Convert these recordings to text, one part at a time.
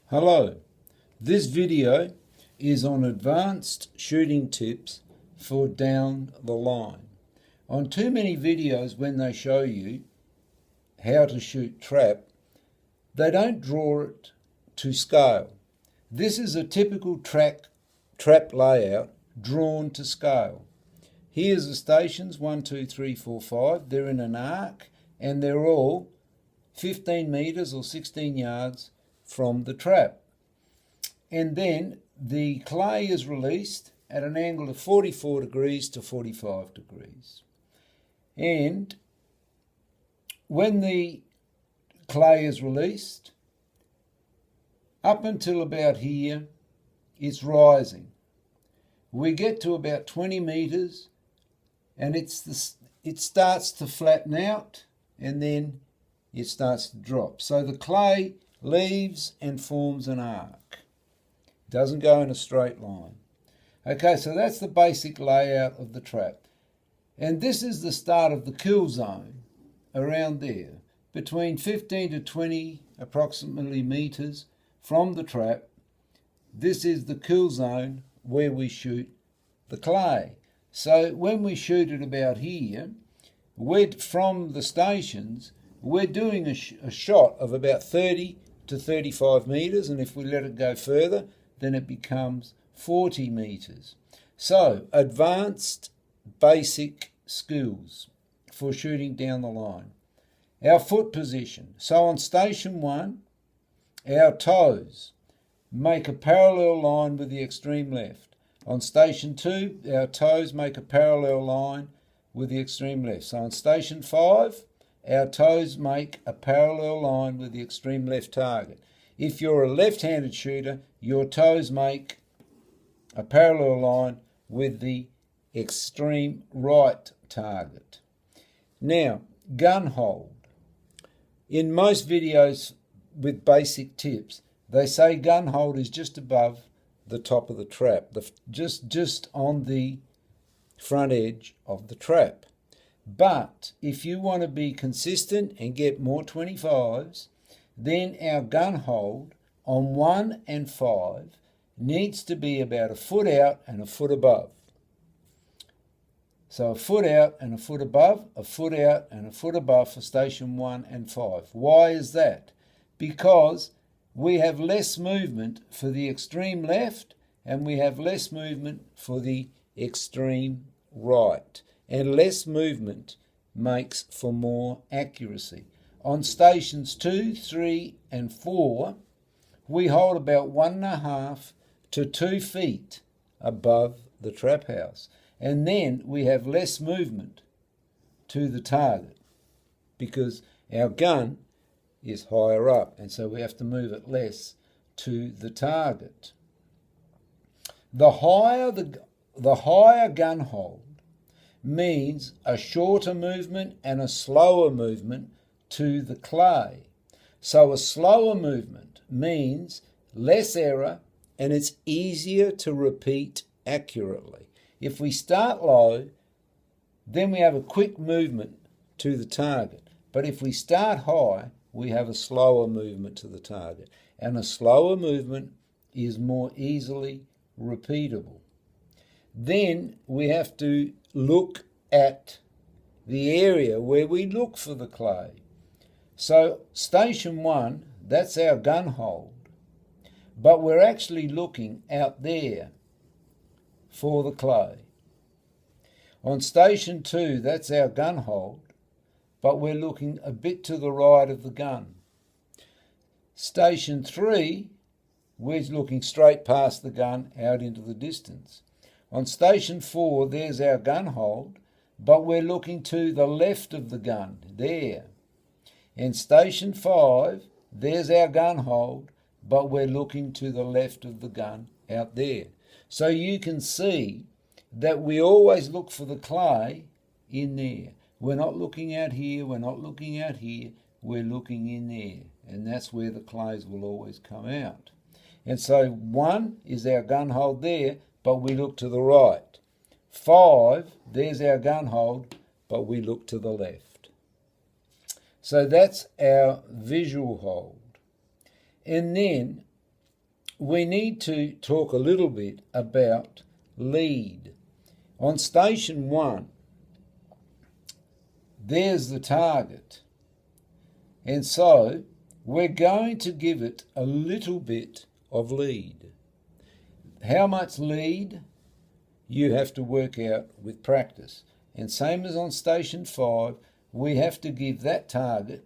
Hello, this video is on advanced shooting tips for down the line. On too many videos when they show you how to shoot trap, they don't draw it to scale. This is a typical trap layout drawn to scale. Here's the stations, 1, 2, 3, 4, 5. They're in an arc and they're all 15 metres or 16 yards from the trap. And then the clay is released at an angle of 44 degrees to 45 degrees. And when the clay is released, up until about here, it's rising. We get to about 20 metres and it starts to flatten out and then it starts to drop. So the clay leaves and forms an arc. It doesn't go in a straight line. Okay, so that's the basic layout of the trap. And this is the start of the kill zone around there, between 15 to 20 approximately metres from the trap. This is the kill zone where we shoot the clay. So when we shoot it about here, from the stations, we're doing a shot of about 30 to 35 metres, and if we let it go further, then it becomes 40 metres. So, advanced basic skills for shooting down the line. Our foot position. So on station 1, our toes make a parallel line with the extreme left. On station 2, our toes make a parallel line with the extreme left. So on station 5, our toes make a parallel line with the extreme left target. If you're a left-handed shooter, your toes make a parallel line with the extreme right target. Now, gun hold. In most videos with basic tips, they say gun hold is just above the top of the trap, just on the front edge of the trap. But if you want to be consistent and get more 25s, then our gun hold on 1 and 5 needs to be about a foot out and a foot above. So a foot out and a foot above, a foot out and a foot above for station 1 and 5. Why is that? Because we have less movement for the extreme left and we have less movement for the extreme right. And less movement makes for more accuracy. On stations 2, 3 and 4, we hold about 1.5 to 2 feet above the trap house. And then we have less movement to the target because our gun is higher up, and so we have to move it less to the target. The higher gun hold means a shorter movement and a slower movement to the clay. So a slower movement means less error and it's easier to repeat accurately. If we start low, then we have a quick movement to the target. But if we start high, we have a slower movement to the target. And a slower movement is more easily repeatable. Then we have to look at the area where we look for the clay. So station 1, that's our gun hold, but we're actually looking out there for the clay. On station 2, that's our gun hold, but we're looking a bit to the right of the gun. Station 3, we're looking straight past the gun out into the distance. On station 4, there's our gun hold, but we're looking to the left of the gun, there. And station 5, there's our gun hold, but we're looking to the left of the gun out there. So you can see that we always look for the clay in there. We're not looking out here, we're not looking out here, we're looking in there. And that's where the clays will always come out. And so 1 is our gun hold there, but we look to the right. 5, there's our gun hold, but we look to the left. So that's our visual hold. And then we need to talk a little bit about lead. On station 1, there's the target. And so we're going to give it a little bit of lead. How much lead? You have to work out with practice. And same as on station 5, we have to give that target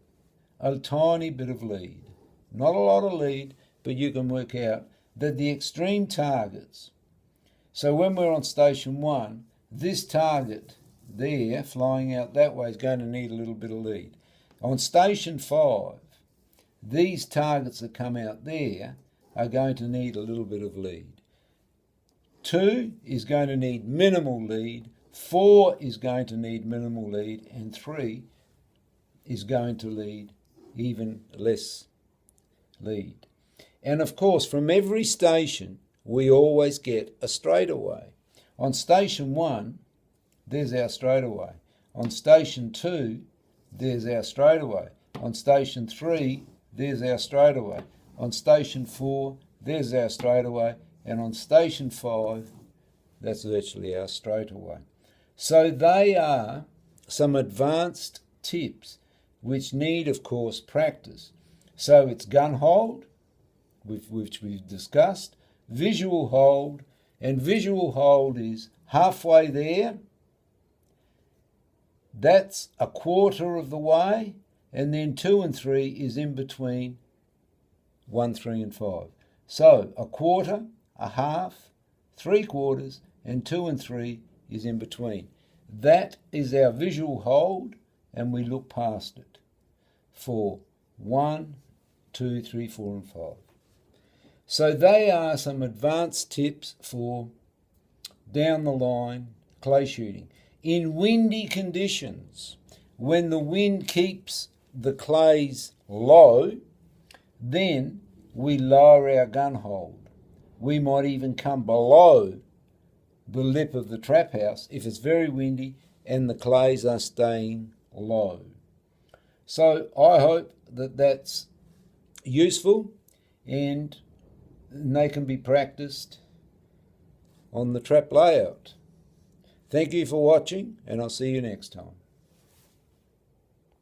a tiny bit of lead. Not a lot of lead, but you can work out that the extreme targets. So when we're on station 1, this target there, flying out that way, is going to need a little bit of lead. On station 5, these targets that come out there are going to need a little bit of lead. 2 is going to need minimal lead, 4 is going to need minimal lead, and 3 is going to need even less lead. And of course, from every station, we always get a straightaway. On station 1, there's our straightaway. On station 2, there's our straightaway. On station 3, there's our straightaway. On station 4, there's our straightaway. And on station 5, that's virtually our straightaway. So they are some advanced tips which need, of course, practice. So it's gun hold, which we've discussed, visual hold, and visual hold is halfway there. That's a quarter of the way, and then 2 and 3 is in between 1, 3 and 5. So a quarter, a half, 3/4, and 2 and 3 is in between. That is our visual hold, and we look past it for 1, 2, 3, 4 and 5. So they are some advanced tips for down the line clay shooting. In windy conditions, when the wind keeps the clays low, then we lower our gun hold. We might even come below the lip of the trap house if it's very windy and the clays are staying low. So I hope that that's useful and they can be practiced on the trap layout. Thank you for watching, and I'll see you next time.